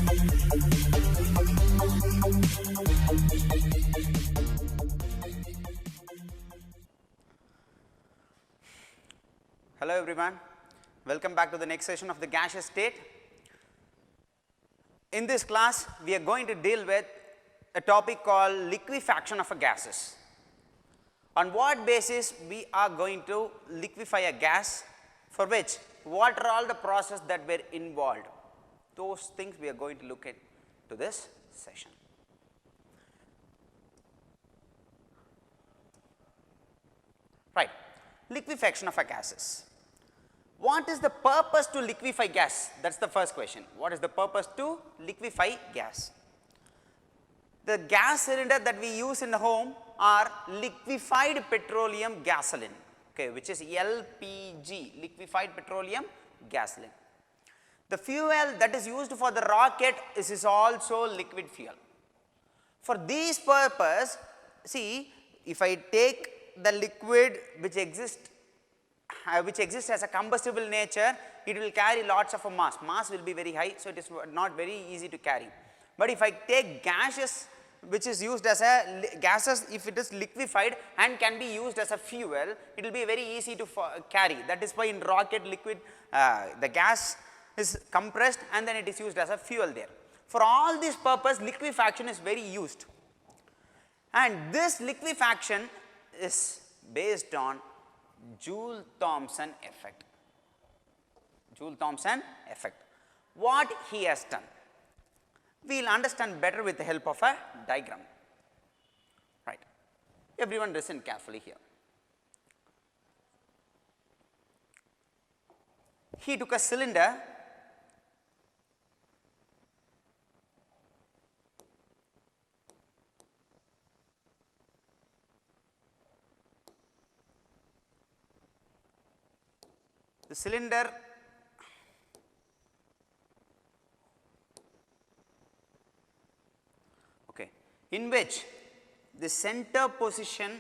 Hello everyone, welcome back to the next session of the gaseous state. In this class, we are going to deal with a topic called liquefaction of a gases. On what basis we are going to liquefy a gas, for which what are all the processes that were involved. Those things we are going to look at to this session. Right, liquefaction of a gases. What is the purpose to liquefy gas? That is the first question. What is the purpose to liquefy gas? The gas cylinder that we use in the home are liquefied petroleum gasoline, okay, which is LPG, liquefied petroleum gasoline. The fuel that is used for the rocket is also liquid fuel. For this purpose, see, if I take the liquid which exists as a combustible nature, it will carry lots of mass. Mass will be very high, so it is not very easy to carry. But if I take gases which is used as a gases, if it is liquefied and can be used as a fuel, it will be very easy to carry. That is why in rocket liquid, the gas is compressed and then it is used as a fuel there. For all this purpose, liquefaction is very used. And this liquefaction is based on Joule-Thomson effect. Joule-Thomson effect. What he has done, we will understand better with the help of a diagram. Right. Everyone listen carefully here. He took a cylinder, the cylinder okay, in which the center position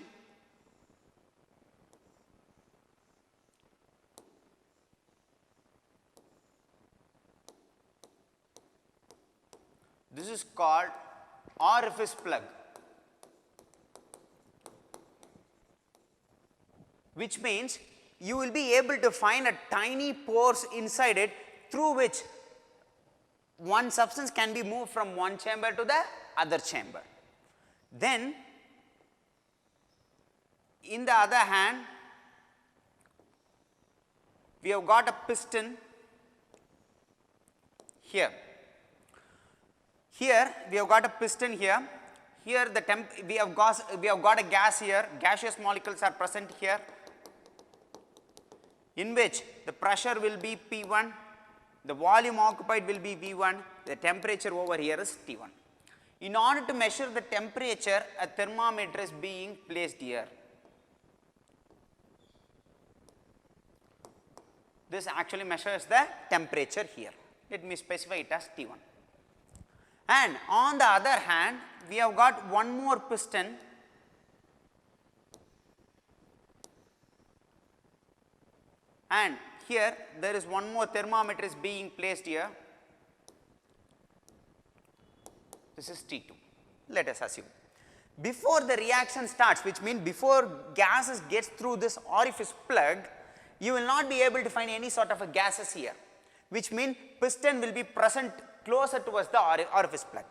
this is called orifice plug, which means you will be able to find a tiny pores inside it through which one substance can be moved from one chamber to the other chamber. Then in the other hand, we have got a piston here. Here we have got a piston here. Here the we have got a gas here, gaseous molecules are present here, in which the pressure will be P1, the volume occupied will be V1, the temperature over here is T1. In order to measure the temperature, a thermometer is being placed here. This actually measures the temperature here. Let me specify it as T1. And on the other hand, we have got one more piston and here there is one more thermometer is being placed here. This is T2. Let us assume. Before the reaction starts, which means before gases gets through this orifice plug, you will not be able to find any sort of a gases here, which means piston will be present closer towards the orifice plug.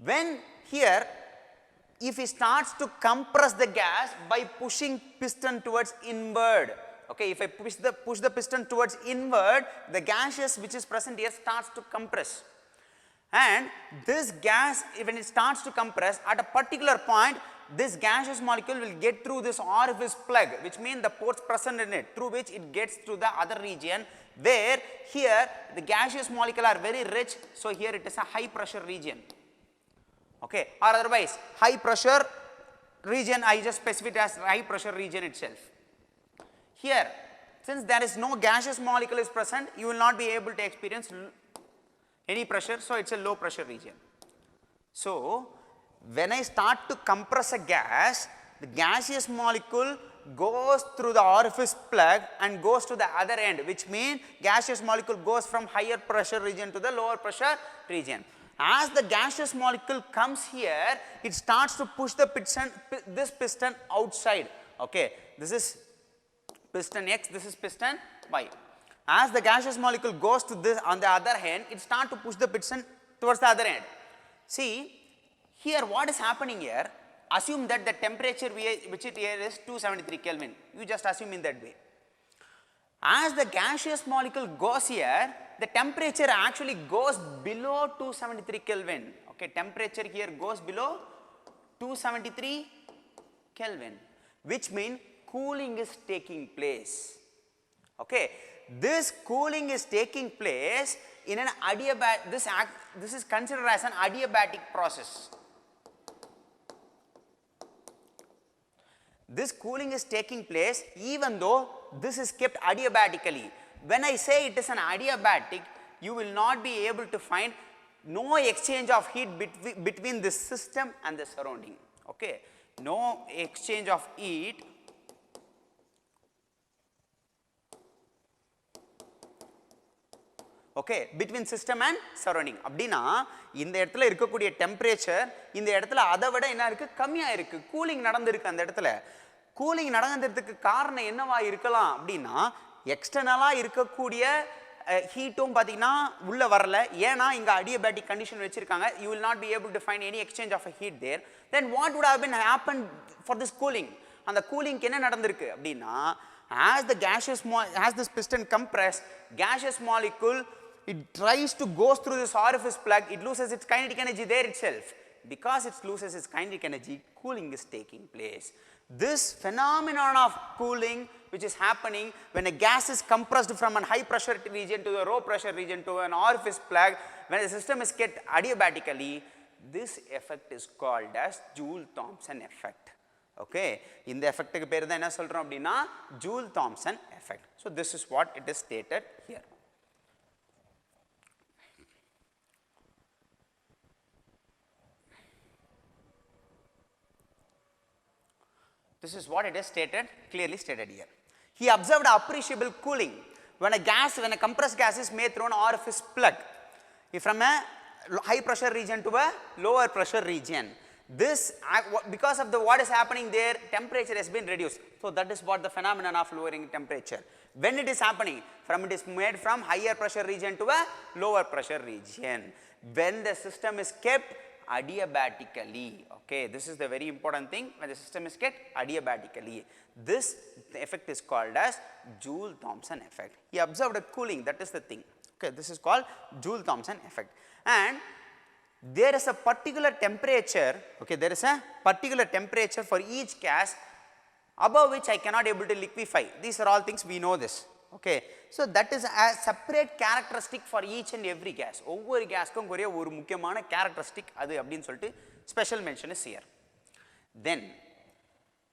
When here, if it starts to compress the gas by pushing piston towards inward, okay, if I push the piston towards inward, the gases which is present here starts to compress. And this gas, when it starts to compress, at a particular point, this gaseous molecule will get through this orifice plug, which means the pores present in it, through which it gets to the other region, where here the gaseous molecule are very rich, so here it is a high pressure region, okay, or otherwise high pressure region, I just specify it as high pressure region itself. Here, since there is no gaseous molecule is present, you will not be able to experience any pressure, so it is a low pressure region. So when I start to compress a gas, the gaseous molecule goes through the orifice plug and goes to the other end, which means gaseous molecule goes from higher pressure region to the lower pressure region. As the gaseous molecule comes here, it starts to push the piston, this piston outside. Okay, this is piston X, this is piston Y. As the gaseous molecule goes to this on the other hand, it starts to push the piston towards the other end. See, here what is happening here, assume that the temperature which it here is 273 Kelvin. You just assume in that way. As the gaseous molecule goes here, the temperature actually goes below 273 Kelvin. Okay, temperature here goes below 273 Kelvin, which means cooling is taking place. Okay, this cooling is taking place in an adiabatic, this is considered as an adiabatic process. This cooling is taking place even though this is kept adiabatically. When I say it is an adiabatic, you will not be able to find no exchange of heat between this system and the surrounding. Okay, no exchange of heat okay, between system and surrounding. அப்படினா இந்த இடத்துல இருக்கக்கூடிய temperature இந்த இடத்துல அதை விட என்ன இருக்கு, கம்மியா இருக்கு. கூலிங் நடந்திருக்கு அந்த இடத்துல. கூலிங் நடந்ததுக்கு காரணம் என்னவா இருக்கலாம் அப்படினா எக்ஸ்டர்னலா இருக்கக்கூடிய ஹீட்டும் பாத்தீங்கன்னா உள்ள வரல. ஏனா இங்க adiabatic condition வச்சிருக்காங்க. You will not be able to find any exchange of a heat there. Then what would have been happened for this cooling? அந்த கூலிங்க்கு என்ன நடந்திருக்கு அப்படினா as this piston compress, gaseous molecule, it tries to go through this orifice plug, it loses its kinetic energy there itself. Because it loses its kinetic energy, cooling is taking place. This phenomenon of cooling which is happening when a gas is compressed from a high pressure region to the low pressure region to an orifice plug, when the system is kept adiabatically, this effect is called as Joule-Thomson effect. Okay, in the effect ku peru da enna solrom appadina Joule-Thomson effect. So this is what it is stated here. This is what it is stated, clearly stated here. He observed appreciable cooling when a compressed gas is made through an orifice plug from a high pressure region to a lower pressure region. This, because of what is happening there, temperature has been reduced. So that is what the phenomenon of lowering temperature. When it is happening, it is made from higher pressure region to a lower pressure region. When the system is kept adiabatically. Okay, this is the very important thing. When the system is kept adiabatically, this effect is called as Joule-Thomson effect. He observed a cooling, that is the thing. Okay, this is called Joule-Thomson effect. And there is a particular temperature, okay, there is a particular temperature for each gas above which I cannot able to liquefy. These are all things we know this. Okay, so that is a separate characteristic for each and every gas. Over gas ku oru mukkiyamaana characteristic adu appdin solittu special mention is here. Then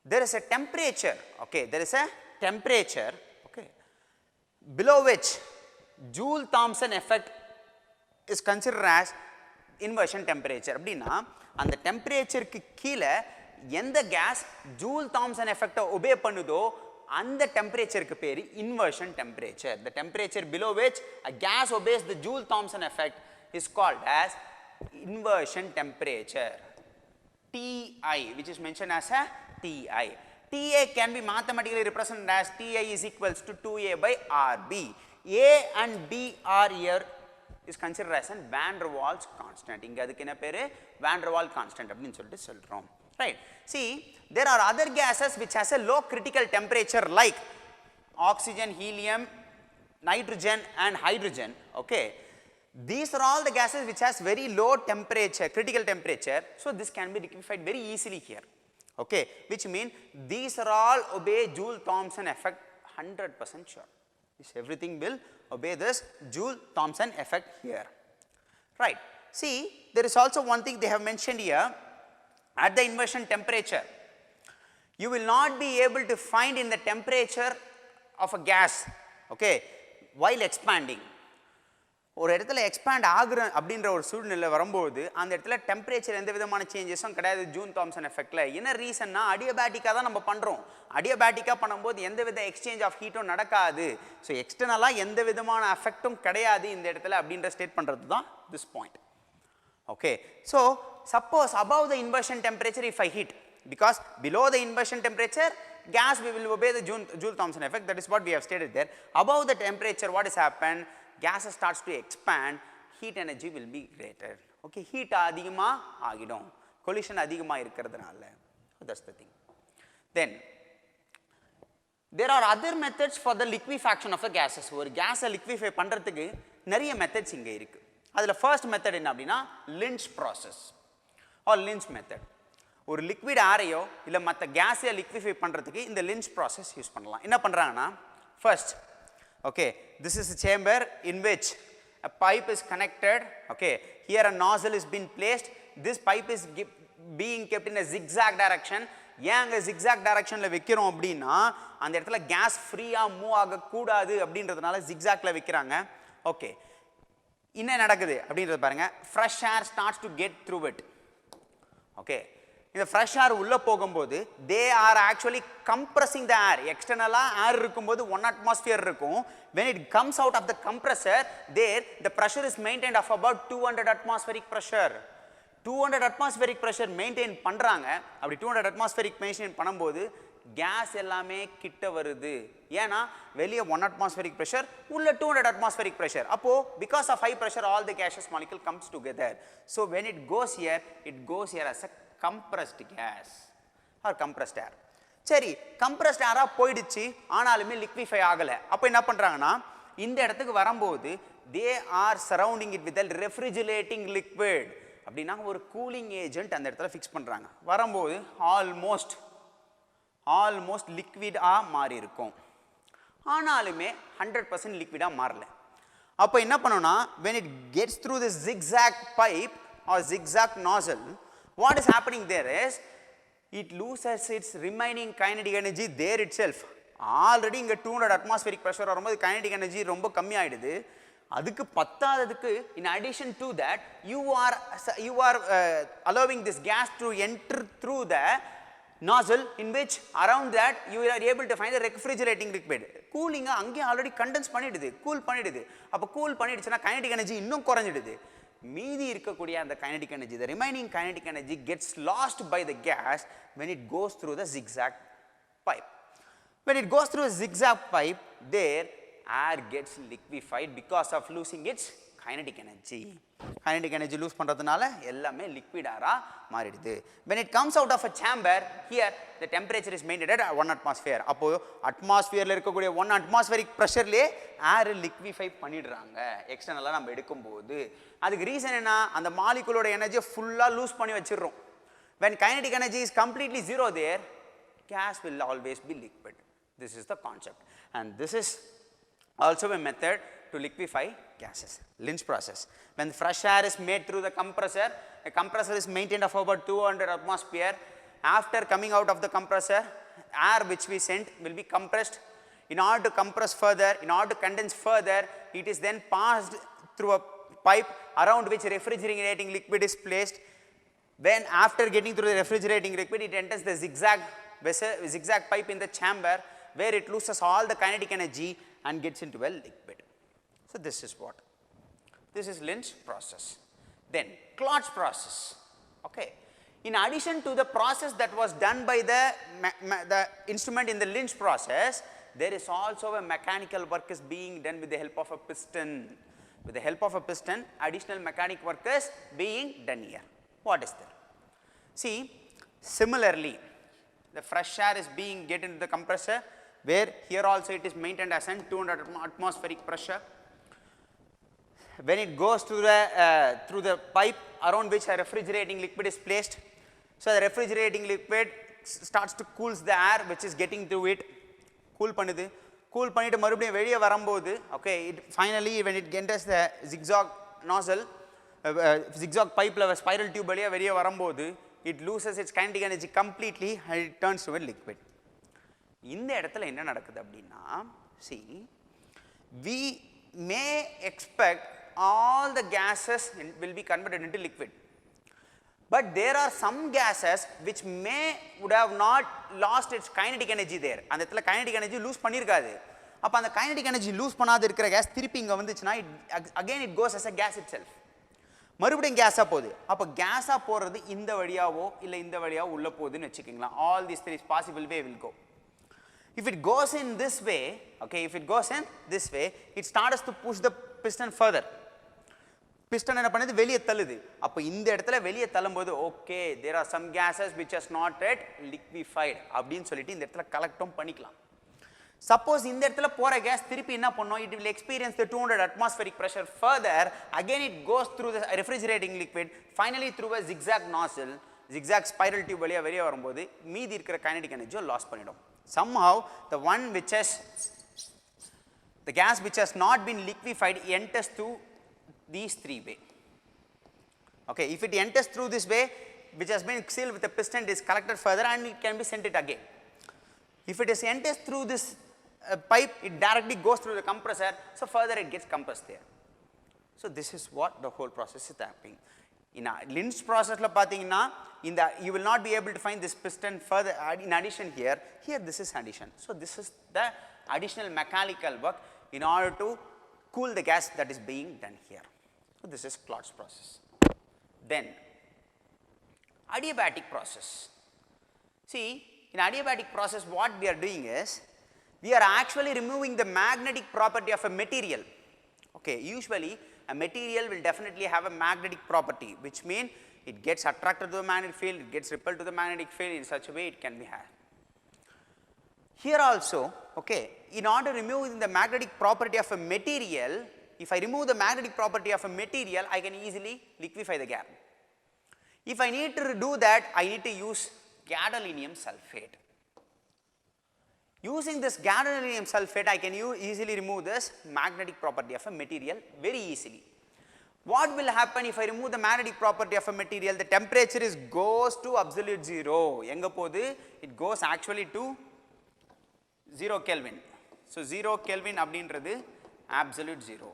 there is a temperature, okay, there is a temperature, okay, below which Joule-Thomson effect is considered as inversion temperature. அப்படினா அந்த டெம்பரேச்சருக்கு கீழ எந்த case Joule-Thomson effect obey பண்ணுதோ அந்த டெம்பரேச்சருக்கு பேரு inversion temperature. The temperature below which a gas obeys the Joule-Thomson effect is called as inversion temperature. Ti, which is mentioned as a Ti. Ta can be mathematically represented as Ti is equals to 2A by Rb. A and B are here is considered as a van der Waals constant. இங்க அதுக்கு என்ன பேரு van der Waals constant அப்படினு சொல்லிட்டு சொல்றோம். Right. See, there are other gases which has a low critical temperature like oxygen, helium, nitrogen and hydrogen. Okay. These are all the gases which has very low temperature, critical temperature. So this can be liquefied very easily here. Okay. Which means these are all obey Joule-Thomson effect 100% sure. Everything will obey this Joule-Thomson effect here. Right. See, there is also one thing they have mentioned here. At the inversion temperature, you will not be able to find in the temperature of a gas, okay, while expanding. ஒரு இடத்துல expand ஆகுற அப்படின்ற ஒரு சூழ்நிலை வரும்போது அந்த இடத்துல temperature எந்த விதமான சேஞ்சஸும் கிடையாது ஜூன் தாம்சன் எஃபெக்டில். என்ன ரீசன்னா அடியபேட்டிக்காக தான் நம்ம பண்ணுறோம். அடியபேட்டிக்காக பண்ணும்போது எந்த வித எக்ஸ்சேஞ்ச் ஆஃப் ஹீட்டும் நடக்காது. ஸோ எக்ஸ்டர்னலாக எந்த விதமான எஃபெக்டும் கிடையாது இந்த இடத்துல அப்படின்ற ஸ்டேட் பண்ணுறது தான் this point. Okay, so suppose above the inversion temperature if I heat, because below the inversion temperature gas we will obey the Joule-Thomson effect, that is what we have stated there. Above the temperature what has happened, gas starts to expand, heat energy will be greater. Okay, heat அதிகமா ஆகிடும் collision அதிகமா இருக்கிறதுனால. That's the thing. Then there are other methods for the liquefaction of the gases. ஒரு கேஸை liquefy பண்றதுக்கு நிறைய methods இங்கே இருக்கு. அதில் ஃபர்ஸ்ட் மெத்தட் என்ன அப்படின்னா Linde's process or Linde's method. ஒரு லிக்விட் ஏரையோ இல்லை மற்ற கேஸையோ லிக்விஃபை பண்ணுறதுக்கு இந்த லின்ச் ப்ராசஸ் யூஸ் பண்ணலாம். என்ன பண்ணுறாங்கன்னா first, okay, this is a chamber in which a pipe is connected. Okay, here a nozzle is being placed. This pipe is being kept in a zigzag direction. ஏன் அங்கே zigzag டைரக்ஷனில் வைக்கிறோம் அப்படின்னா அந்த இடத்துல கேஸ் ஃப்ரீயாக மூவ் ஆகக்கூடாது அப்படின்றதுனால ஜிக்ஸாக்ல வைக்கிறாங்க. ஓகே, என்ன நடக்குது அப்படின்றது பாருங்க. Fresh air starts to get through it. Okay, இந்த ஃப்ரெஷ் ஏர் உள்ளே போகும்போது தே ஆர் ஆக்சுவலி கம்ப்ரஸிங் த ஏர். எக்ஸ்டர்னலாக ஏர் இருக்கும்போது 1 atmosphere இருக்கும். when it comes out of the compressor there the pressure is maintained of about 200 atmospheric pressure. 200 atmospheric pressure maintain பண்ணுறாங்க. அப்படி 200 atmospheric maintain பண்ணும்போது case எல்லாமே கிட்ட வருது. ஏன்னா வெளியே 1 atmospheric pressure உள்ள 200 atmospheric pressure. அப்போ because of high pressure all the gaseous molecule comes together. So when it goes here as a compressed gas or compressed air. சரி, compressed air போயிடுச்சு ஆனாலுமே liquefy ஆகலை. அப்போ என்ன பண்ணுறாங்கன்னா இந்த இடத்துக்கு வரும்போது they are surrounding it with a refrigerating liquid. அப்படின்னா ஒரு கூலிங் ஏஜென்ட் அந்த இடத்துல ஃபிக்ஸ் பண்ணுறாங்க. வரும்போது ஆல்மோஸ்ட் லிக்விடாக மாறி இருக்கும். ஆனாலுமே 100% லிக்விடாக மாறல. அப்போ என்ன பண்ணோம்னா when it gets through the zigzag pipe or zigzag nozzle, what is happening there is it loses its remaining kinetic energy there itself. Already இங்கே 200 atmospheric pressure வரும்போது kinetic energy ரொம்ப கம்மியாயிடுது. அதுக்கு பத்தாததுக்கு in addition to that you are allowing this gas to enter through the nozzle in which around that you are able to find a refrigerating liquid. Cooling அங்கே already condense பண்ணிடுது, cool பண்ணிடுது. அப்போ cool பண்ணிடுச்சுன்னா kinetic energy இன்னும் குறைஞ்சிடுது. மீதி இருக்கக்கூடிய அந்த kinetic energy, the remaining kinetic energy gets lost by the gas when it goes through the zigzag pipe. When it goes through a zigzag pipe, there air gets liquefied because of losing its kinetic energy. Kinetic energy lose பண்றதுனால எல்லாமே liquid air மாறிடுது. When it comes out of a chamber, here the temperature is maintained at 1 atmosphere. அப்போ அட்மாஸ்பியர்ல இருக்கக்கூடிய 1 atmospheric pressureலயே air liquefy பண்ணிடுறாங்க எக்ஸ்டர்னலா நம்ம எடுக்கும்போது. அதுக்கு reason என்ன, அந்த மாலிகுலோட எனர்ஜியை ஃபுல்லா லூஸ் பண்ணி வச்சிடுறோம். When kinetic energy is completely zero there, gas will always be liquid. This is the concept, and this is also a method to liquefy gases, Lynch process. When fresh air is made through the compressor is maintained of about 200 atmosphere. After coming out of the compressor, air which we sent will be compressed. In order to compress further, in order to condense further, it is then passed through a pipe around which refrigerating liquid is placed. When after getting through the refrigerating liquid, it enters the zigzag pipe in the chamber where it loses all the kinetic energy and gets into a liquid. So this is what? This is Lynch process. Then Klotz process. Okay. In addition to the process that was done by the instrument in the Lynch process, there is also a mechanical work is being done with the help of a piston. With the help of a piston, additional mechanic work is being done here. What is there? See, similarly, the fresh air is being get into the compressor, where here also it is maintained as 200 atmospheric pressure. When it goes through the pipe around which a refrigerating liquid is placed, so the refrigerating liquid starts to cool the air which is getting through it. Cool பண்ணிட்டு மறுபடியும் வெளியே வரும்போது, okay, it finally when it enters the zigzag nozzle, zigzag pipe ல spiral tube வழியா வெளியே வரும்போது, it loses its kinetic energy completely and it turns to a liquid. இந்த இடத்துல என்ன நடக்குது அப்படின்னா, see, we may expect all the gases will be converted into liquid. But there are some gases which would have not lost its kinetic energy there. And the kinetic energy lose panirukadu. Appo and the kinetic energy lose panada irukra gas thiruppi inga vanduchina again it goes as a gas itself. மறுபடியும் கேஸா போகுது. அப்போ கேஸா போறது இந்த வழியாவோ இல்ல இந்த வழியாவோ உள்ள போகுதுன்னு வெச்சுக்கீங்களா. All these three possible way will go. If it goes in this way, okay, if it goes in this way, it starts to push the piston further. Piston என்ன பண்ணுது வெளியே தள்ளுது. அப்போ இந்த இடத்துல வெளியே தள்ளும்போது okay, there are some gases which has not yet liquefied அப்படினு சொல்லிட்டு இந்த இடத்துல கலெக்டும் பண்ணிக்கலாம். Suppose இந்த இடத்துல போற கேஸ் திருப்பி என்ன பண்ணும், it will experience the 200 atmospheric pressure further, again it goes through the refrigerating liquid, finally through a zigzag nozzle, zigzag spiral tube வழியா வெளியே வரும்போது மீதி இருக்கிற kinetic energy loss பண்ணிடும். Somehow the one which has the gas which has not been liquefied enters through these three way. Okay, if it enters through this way which has been sealed with a piston, it is collected further and it can be sent it again. If it is enters through this pipe, it directly goes through the compressor, so further it gets compressed there. So this is what the whole process is happening. In a Lind's process la pathina, you will not be able to find this piston further in addition here. Here this is addition. So this is the additional mechanical work in order to cool the gas that is being done here. So this is Claude's process. Then adiabatic process. See, in adiabatic process what we are doing is, we are actually removing the magnetic property of a material. Okay, usually a material will definitely have a magnetic property, which means it gets attracted to the magnetic field, it gets repelled to the magnetic field, in such a way it can be had. Here also, okay, in order to remove the magnetic property of a material, if I remove the magnetic property of a material, I can easily liquefy the gas. If I need to do that, I need to use gadolinium sulfate. Using this gadolinium sulfate, I can easily remove this magnetic property of a material very easily. What will happen if I remove the magnetic property of a material? The temperature goes to absolute zero. Enga podhu? It goes actually to 0 Kelvin. So 0 Kelvin abindrathu absolute zero.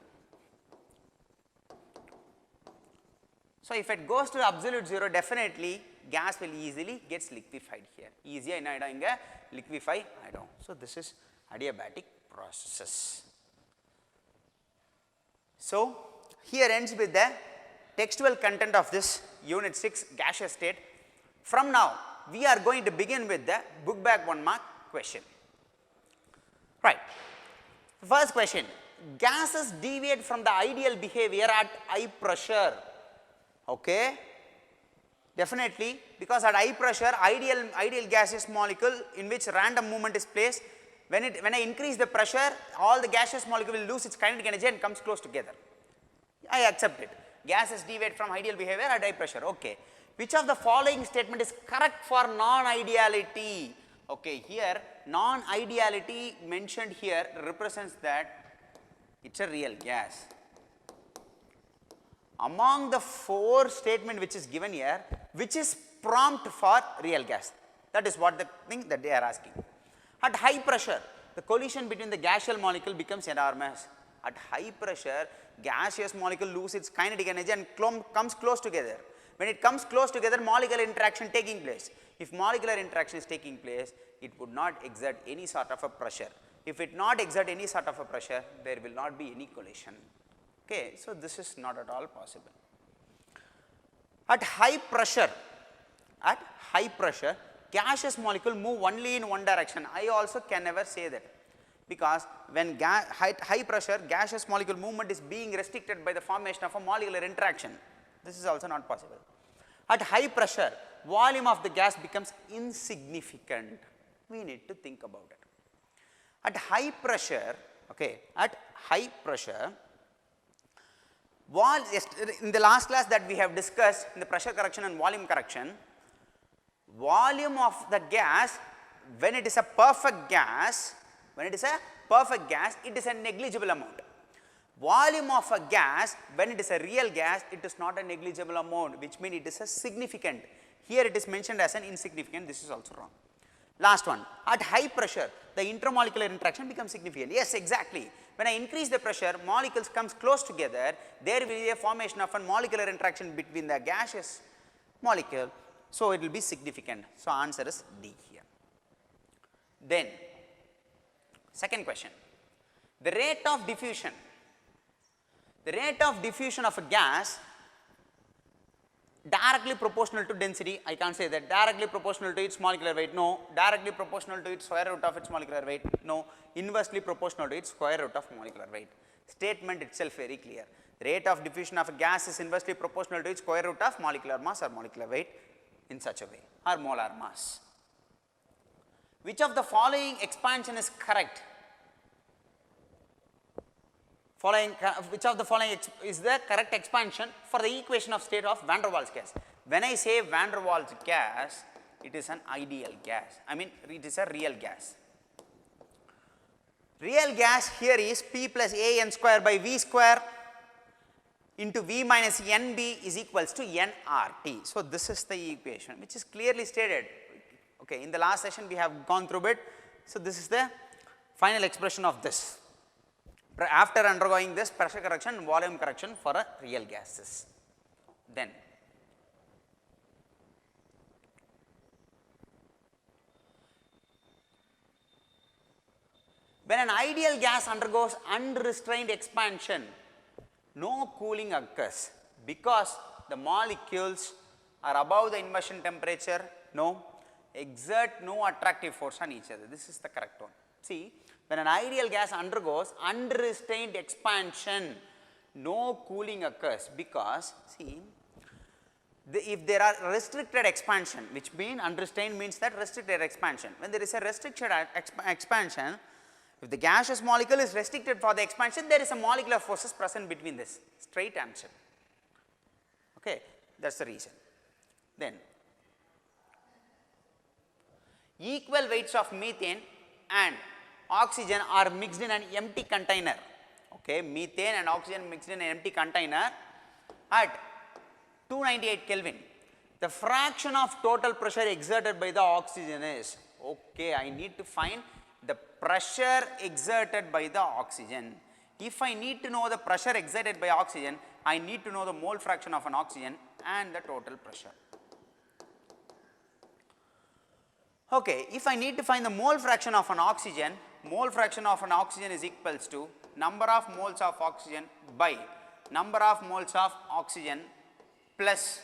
So if it goes to absolute zero, definitely gas will easily gets liquefied here. Easy enna aidum inga liquefy aidum. So this is adiabatic process. So here ends with the textual content of this unit 6 gaseous state. From now we are going to begin with the book back 1 mark question. Right. First question, gases deviate from the ideal behavior at high pressure. Okay, definitely, because at high pressure ideal gaseous molecule in which random movement is placed, when I increase the pressure, all the gaseous molecule will lose its kinetic energy and comes close together. I accept it. Gases deviate from ideal behavior at high pressure. Okay, which of the following statement is correct for non-ideality? Okay, here non-ideality mentioned here represents that it's a real gas. Among the 4 statement which is given here, which is prompt for real gas? That is what the thing that they are asking. At high pressure, the collision between the gaseous molecule becomes enormous. At high pressure, gaseous molecule loses its kinetic energy and comes close together. When it comes close together, molecular interaction taking place. If molecular interaction is taking place, it would not exert any sort of a pressure. If it not exert any sort of a pressure, there will not be any collision. Okay, so this is not at all possible. At high pressure, gaseous molecule move only in one direction. I also can never say that, because when high pressure gaseous molecule movement is being restricted by the formation of a molecular interaction. This is also not possible. At high pressure, volume of the gas becomes insignificant. We need to think about it. At high pressure, okay, at high pressure, in the last class that we have discussed in the pressure correction and volume correction, volume of the gas when it is a perfect gas, it is a negligible amount. Volume of a gas when it is a real gas, it is not a negligible amount, which means it is a significant. Here it is mentioned as an insignificant. This is also wrong. Last one, at high pressure, the intermolecular interaction becomes significant. Yes, exactly. When I increase the pressure, molecules comes close together, there will be a formation of a molecular interaction between the gaseous molecule. So, it will be significant. So, answer is D here. Then second question, the rate of diffusion. The rate of diffusion of a gas directly proportional to density, I can't say that, directly proportional to its molecular weight, no, directly proportional to its square root of its molecular weight, no, inversely proportional to its square root of molecular weight. Statement itself very clear. The rate of diffusion of a gas is inversely proportional to its square root of molecular mass or molecular weight in such a way, or molar mass. Which of the following expansion is correct? Which of the following is the correct expansion for the equation of state of van der Waals gas? When I say van der Waals gas, it is an ideal gas. I mean, it is a real gas. Real gas here is P plus A n square by V square into V minus NB is equals to nRT. So, this is the equation which is clearly stated. Okay, in the last session we have gone through it. So, this is the final expression of this. After undergoing this pressure correction and volume correction for a real gases. Then when an ideal gas undergoes unrestrained expansion, no cooling occurs because the molecules are above the immersion temperature, no, exert no attractive force on each other. This is the correct one. See, when an ideal gas undergoes unrestrained expansion, no cooling occurs because, see, if there are restricted expansion, which means unrestrained means that restricted expansion. When there is a restricted expansion, if the gaseous molecule is restricted for the expansion, there is a molecular forces present between this, straight answer. Okay, that is the reason. Then, equal weights of methane and oxygen are mixed in an empty container. Okay, methane and oxygen mixed in an empty container at 298 Kelvin. The fraction of total pressure exerted by the oxygen is, okay, I need to find the pressure exerted by the oxygen. If I need to know the pressure exerted by oxygen, I need to know the mole fraction of an oxygen and the total pressure. Okay, if I need to find the mole fraction of an oxygen is equals to number of moles of oxygen by number of moles of oxygen plus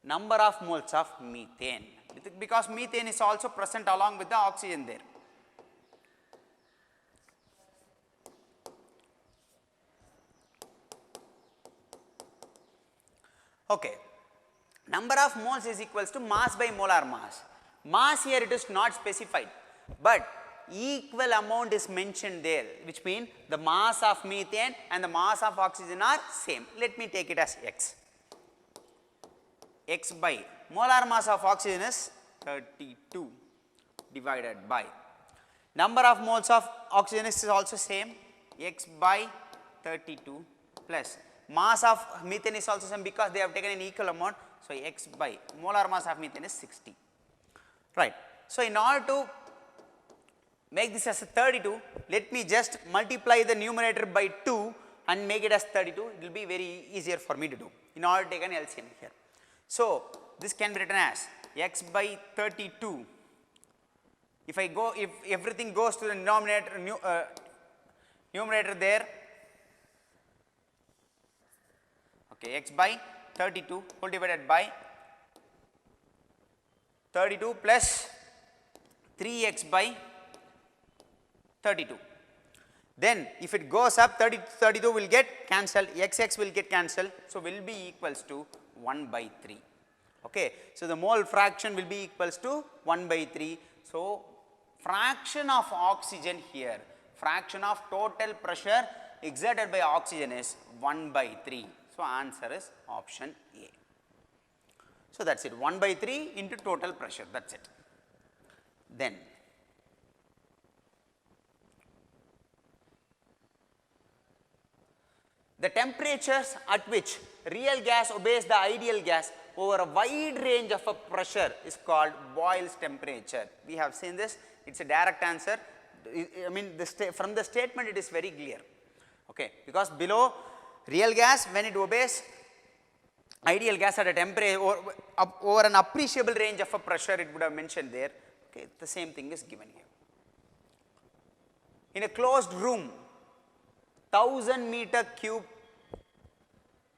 number of moles of methane, because methane is also present along with the oxygen there. Okay, number of moles is equals to mass by molar mass. Mass here it is not specified, but equal amount is mentioned there, which means the mass of methane and the mass of oxygen are same. Let me take it as x. X by molar mass of oxygen is 32 divided by number of moles of oxygen is also same, x by 32 plus mass of methane is also same because they have taken an equal amount. So, x by molar mass of methane is 60. Right. So, in order to make this as a 32, let me just multiply the numerator by 2 and make it as 32. It will be very easier for me to do in order to take an LCM here. So, this can be written as x by 32. If everything goes to the numerator there, okay, x by 32 whole divided by 32 plus 3x by 32. Then if it goes up, 32 will get cancelled, x will get cancelled, so will be equals to 1 by 3. Okay. So, the mole fraction will be equals to 1 by 3. So, fraction of oxygen here, fraction of total pressure exerted by oxygen is 1 by 3. So, answer is option A. So, that is it, 1 by 3 into total pressure, that is it. Then the temperatures at which real gas obeys the ideal gas over a wide range of a pressure is called Boyle's temperature. We have seen this, it is a direct answer. I mean from the statement it is very clear, okay, because below real gas when it obeys ideal gas at a temperature over an appreciable range of a pressure it would have mentioned there, okay, the same thing is given here. In a closed room 1000 meter cube,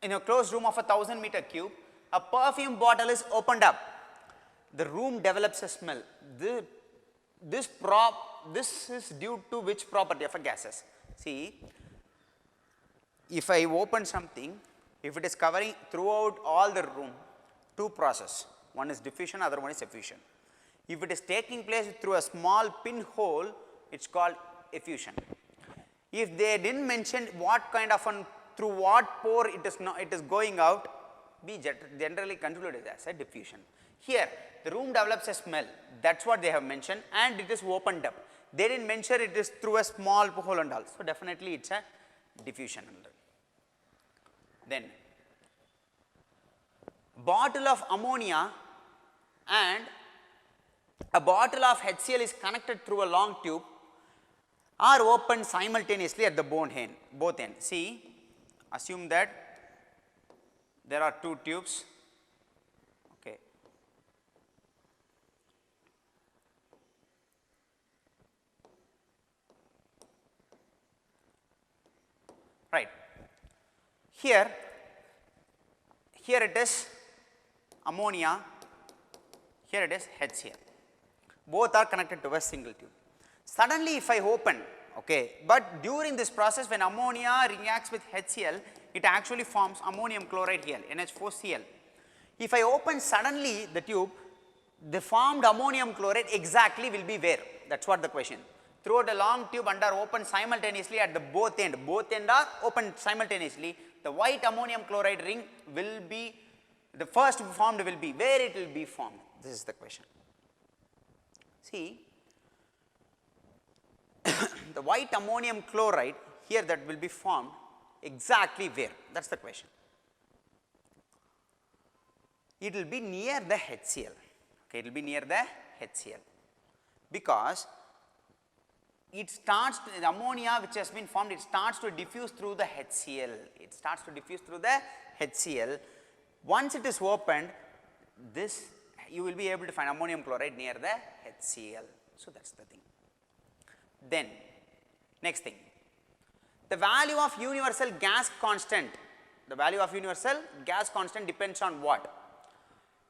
in a closed room of a 1000 meter cube, a perfume bottle is opened up, the room develops a smell. This is due to which property of a gases? See, if I open something, if it is covering throughout all the room, two process, one is diffusion, other one is effusion. If it is taking place through a small pinhole, it is called effusion. If they did not mention what kind of through what pore it is going out, we generally conclude it as a diffusion. Here the room develops a smell, that is what they have mentioned, and it is opened up. They did not mention it is through a small hole and all. So, definitely it is a diffusion. Then bottle of ammonia and a bottle of HCl is connected through a long tube are opened simultaneously at the both ends. See, assume that there are two tubes, okay. Right. Here it is ammonia, here it is HCl. Both are connected to a single tube. Suddenly if I open, okay, but during this process when ammonia reacts with HCl, it actually forms ammonium chloride here, NH4Cl. If I open suddenly the tube, the formed ammonium chloride exactly will be where? That is what the question. Throughout a long tube and are open simultaneously at the both ends are open simultaneously, the white ammonium chloride ring will be, the first formed will be, where it will be formed? This is the question. See, the white ammonium chloride here that will be formed exactly where? That is the question. It will be near the HCl, okay, it will be near the HCl, because it starts, the ammonia which has been formed, it starts to diffuse through the HCl, it starts to diffuse through the HCl. Once it is opened, this you will be able to find ammonium chloride near the HCl. So, that is the thing. Then next thing, the value of universal gas constant, depends on what?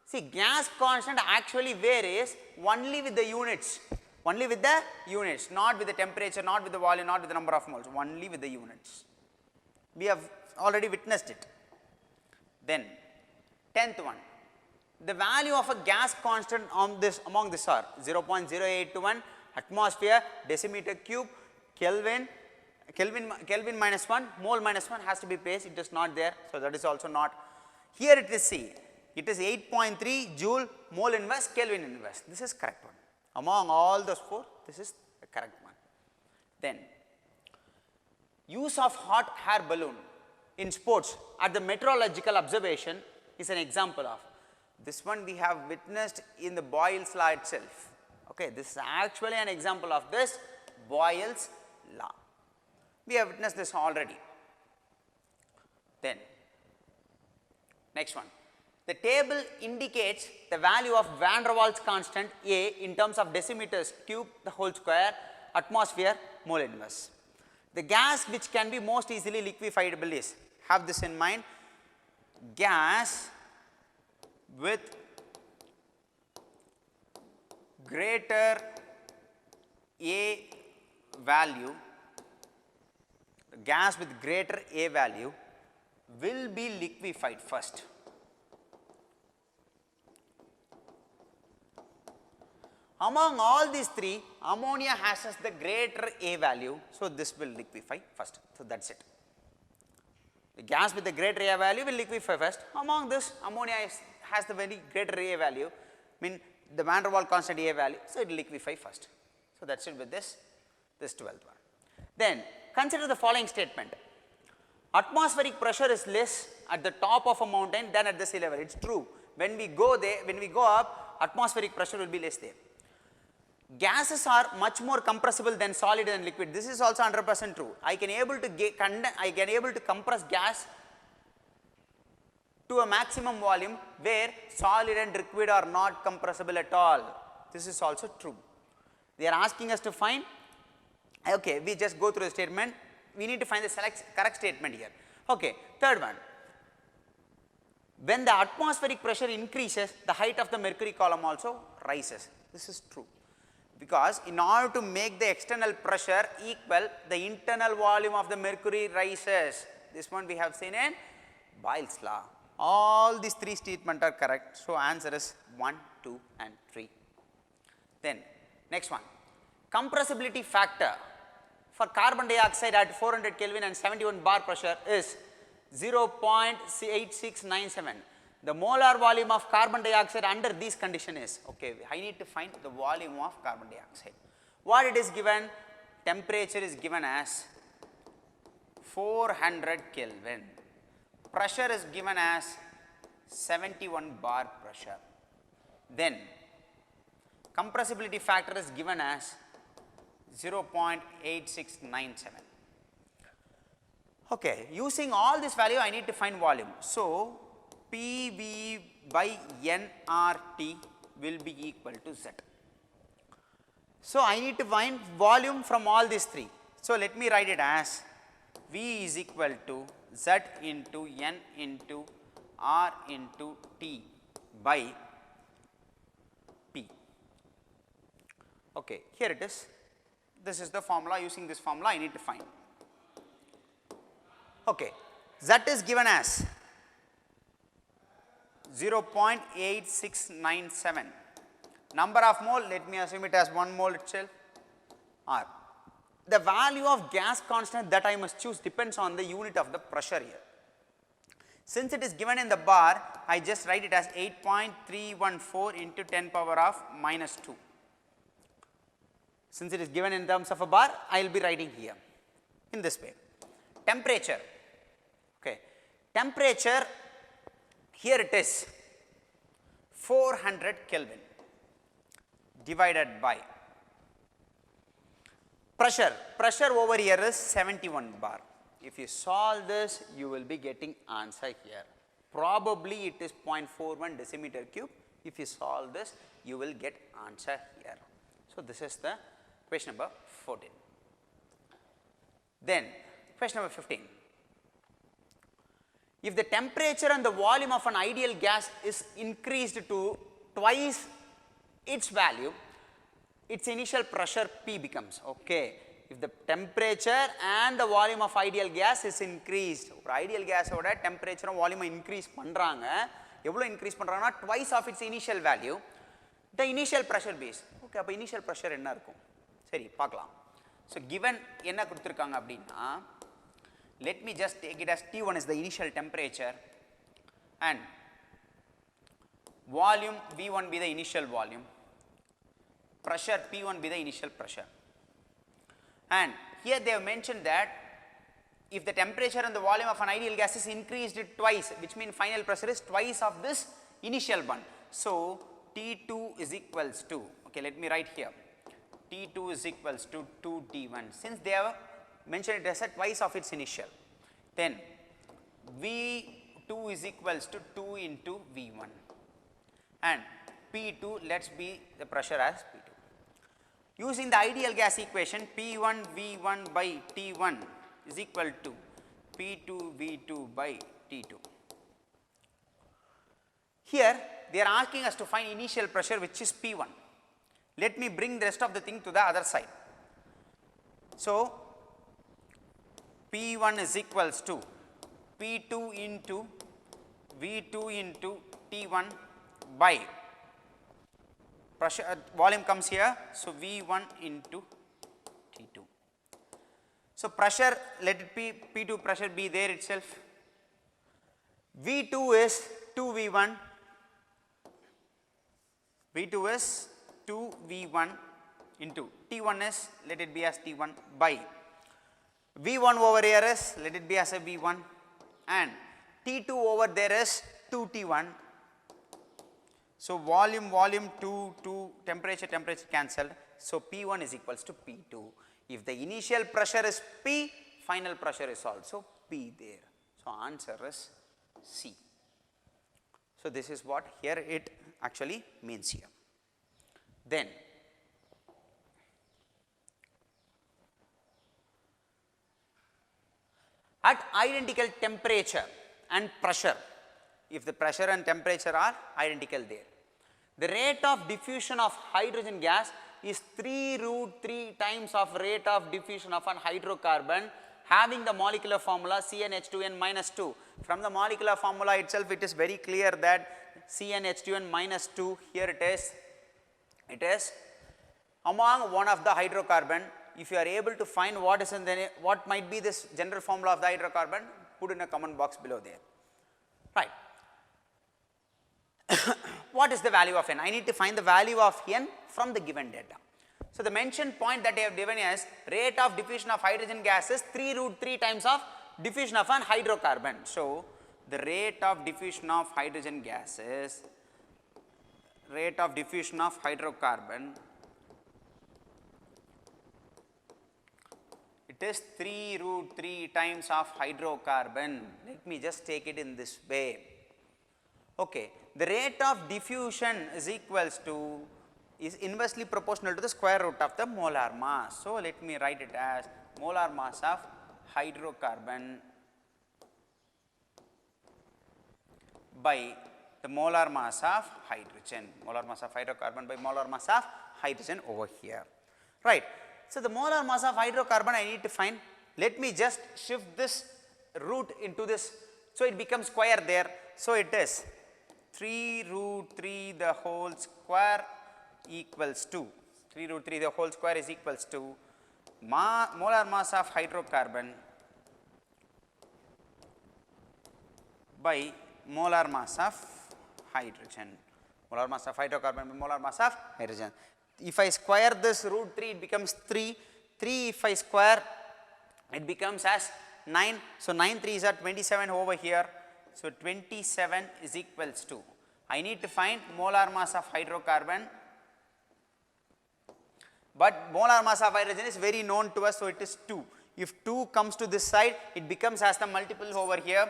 See, gas constant actually varies only with the units, not with the temperature, not with the volume, not with the number of moles, only with the units. We have already witnessed it. Then 10th one, the value of a gas constant among this are 0.0821 atmosphere, decimeter cube, Kelvin minus 1, mole minus 1 has to be placed, it is not there. So, that is also not. Here it is, see, it is 8.3 joule, mole inverse, Kelvin inverse. This is correct one. Among all those four, this is the correct one. Then use of hot air balloon in sports at the meteorological observation is an example of. This one we have witnessed in the Boyle's law itself. Okay, this is actually an example of this Boyle's law. We have witnessed this already. Then next one, the table indicates the value of van der Waals constant A in terms of decimeters cube the whole square, atmosphere, mole inverse. The gas which can be most easily liquefiable is, have this in mind, gas with greater A value, gas with greater A value will be liquefied first. Among all these three, ammonia has the greater A value, so this will liquefy first. So, that is it. The gas with the greater A value will liquefy first. Among this, ammonia has the very greater A value, mean the van der Waals constant A value, so it will liquefy first. So, that is it with this 12th one. Then consider the following statement: atmospheric pressure is less at the top of a mountain than at the sea level. It is true. When we go there, when we go up, atmospheric pressure will be less there. gases are much more compressible than solid and liquid. This is also 100% true. I can able to compress gas to a maximum volume where solid and liquid are not compressible at all. This is also true. They are asking us to find, okay, we just go through the statement. We need to find the correct statement here. Okay, third one. When the atmospheric pressure increases, the height of the mercury column also rises. This is true, because in order to make the external pressure equal, the internal volume of the mercury rises. This one we have seen in Boyle's law. All these three statements are correct. So, answer is 1, 2 and 3. Then next one, compressibility factor for carbon dioxide at 400 Kelvin and 71 bar pressure is 0.8697. The molar volume of carbon dioxide under these conditions is, okay, I need to find the volume of carbon dioxide. What it is given? Temperature is given as 400 Kelvin. Pressure is given as 71 bar pressure. Then compressibility factor is given as 0.8697. Okay, using all this value I need to find volume. So, PV by nRT will be equal to Z. So, I need to find volume from all these three. So, let me write it as V is equal to Z into N into R into T by P. Okay, here it is. This is the formula. Using this formula I need to find. Okay, Z is given as 0.8697. Number of mole, let me assume it as 1 mole itself, R. The value of gas constant that I must choose depends on the unit of the pressure here. Since it is given in the bar, I just write it as 8.314 into 10 power of minus 2. Since it is given in terms of a bar, I will be writing here in this way. Temperature, okay, temperature, here it is 400 Kelvin divided by pressure. Pressure over here is 71 bar. If you solve this, you will be getting answer here. Probably it is 0.41 decimeter cube. If you solve this, you will get answer here. So, this is the question number 14. Then question number 15. If the temperature and the volume of an ideal gas is increased to twice its value, its initial pressure P becomes, okay. If the temperature and the volume of ideal gas is increased, ideal gas oda temperature and volume increase பண்றாங்க, எவ்வளவு increase பண்றாங்கன்னா twice of its initial value, the initial pressure base. Okay, அப்ப initial pressure என்ன இருக்கும்? சரி, பார்க்கலாம். So, given என்ன கொடுத்திருக்காங்க அப்படின்னா, let me just take it as T1 is the initial temperature and volume V1 be the initial volume, pressure P1 be the initial pressure. And here they have mentioned that if the temperature and the volume of an ideal gas is increased twice, which means final pressure is twice of this initial one. So, T2 is equals to, okay, let me write here, T2 is equals to 2T1, since they have mentioned it as a twice of its initial. Then V2 is equals to 2 into V1 and P2, let's be the pressure as P2. Using the ideal gas equation, P1 V1 by T1 is equal to P2 V2 by T2. Here they are asking us to find initial pressure, which is P1. Let me bring the rest of the thing to the other side. So, P1 is equals to P2 into V2 into T1 by pressure, volume comes here. So, V1 into T2. So, pressure, let it be P2 pressure be there itself. V2 is 2V1, V2 is 2V1 into T1 is, let it be as T1 by V1 over here is, let it be as a V1 and T2 over there is 2T1. So volume 2, temperature cancelled. So P1 is equals to P2. If the initial pressure is P, final pressure is also P there. So answer is C. So this is what here it actually means here. Then at identical temperature and pressure, if the pressure and temperature are identical there, the rate of diffusion of hydrogen gas is 3√3 times of rate of diffusion of an hydrocarbon having the molecular formula CnH2n minus 2. From the molecular formula itself, it is very clear that CnH2n minus 2, here it is among one of the hydrocarbon. If you are able to find what is in the, what might be this general formula of the hydrocarbon, put in a comment box below there. Right. What is the value of n? I need to find the value of n from the given data. So the mentioned point that they have given is rate of diffusion of hydrogen gas is 3√3 times of diffusion of an hydrocarbon. So the rate of diffusion of hydrogen gas is rate of diffusion of hydrocarbon, it is 3√3 times of hydrocarbon. Let me just take it in this way. Okay, the rate of diffusion is equals to, is inversely proportional to the square root of the molar mass. So let me write it as molar mass of hydrocarbon by the molar mass of hydrogen, molar mass of hydrocarbon by molar mass of hydrogen over here, right. So the molar mass of hydrocarbon I need to find. Let me just shift this root into this, so it becomes square there. So it is 3√3 the whole square equals to, 3√3 the whole square is equals to molar mass of hydrocarbon by molar mass of hydrogen, molar mass of hydrocarbon by molar mass of hydrogen. If I square this √3, it becomes 3, 3 if I square, it becomes as 9, so 9 3s are 27 over here, so 27 is equals to, I need to find molar mass of hydrocarbon, but molar mass of hydrogen is very known to us, so it is 2. If 2 comes to this side, it becomes as the multiple over here,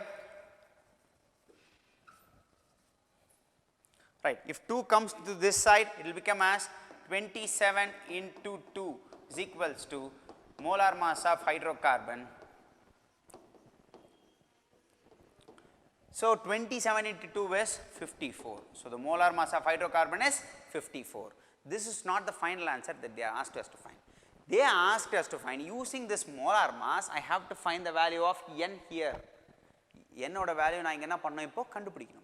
right. If 2 comes to this side, it will become as 27 into 2 is equals to molar mass of hydrocarbon. So 27 into 2 is 54. So the molar mass of hydrocarbon is 54. This is not the final answer that they asked us to find. They asked us to find, using this molar mass, I have to find the value of n here. N oda value na inga enna pannom ipo kandupidikanum.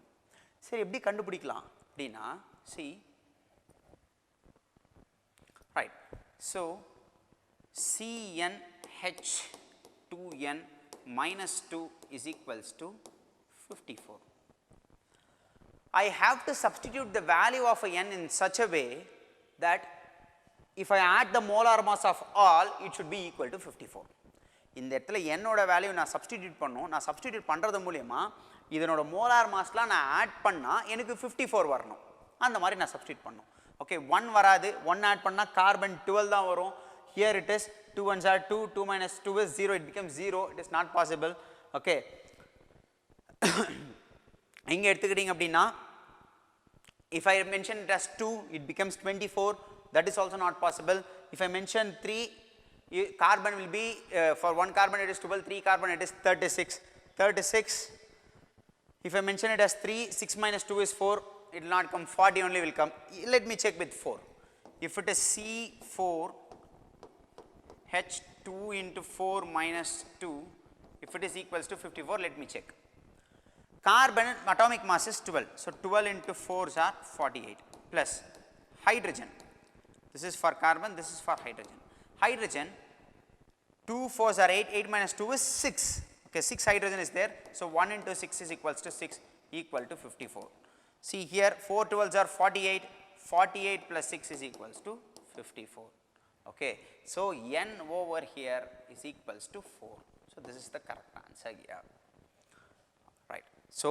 Seri eppadi kandupidikalam appadina, see, right. So CnH2n minus 2 is equals to 54. I have to substitute the value of n in such a way that if I add the molar mass of all, it should be equal to 54. இந்த இடத்துல n ஓட value நான் substitute பண்ணனும். நான் substitute பண்றது மூலமா இதனோட molar மாஸ்லாம் நான் ஆட் பண்ணா எனக்கு 54 வரணும். அந்த மாதிரி நான் சப்ஸ்டிட்யூட் பண்ணனும். Okay, 1 வராது. 1 ஆட் பண்ணா கார்பன் 12 தான் வரும். Here it is 2 ones are 2, 2 minus 2 is 0, it becomes 0. It is not possible. Okay. இங்க எடுத்துக்கிட்டீங்க அப்படினா, if I mention it as 2, it becomes 24. That is also not possible. If I mention 3, carbon will be, for 1 carbon it is 12, 3 carbon it is 36. 36. If I mention it as 3, 6 minus 2 is 4, it will not come, 40 only will come. Let me check with 4. If it is C4, H2 into 4 minus 2, if it is equals to 54, let me check. Carbon atomic mass is 12. So 12 into 4s are 48 plus hydrogen. This is for carbon, this is for hydrogen. Hydrogen, 2 4s are 8, 8 minus 2 is 6. Okay, 6 hydrogen is there. So 1 into 6 is equals to 6, equal to 54. See here, 4 12s are 48, 48 plus 6 is equals to 54. Okay, so n over here is equals to 4. So this is the correct answer here. Right. So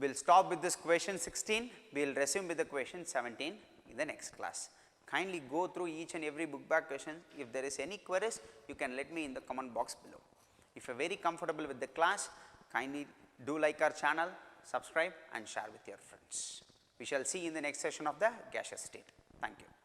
We will stop with this question 16, we will resume with the question 17 in the next class. Kindly go through each and every book back question. If there is any queries, you can let me in the comment box below. If you are very comfortable with the class, kindly do like our channel, subscribe and share with your friends. We shall see in the next session of the gaseous state. Thank you.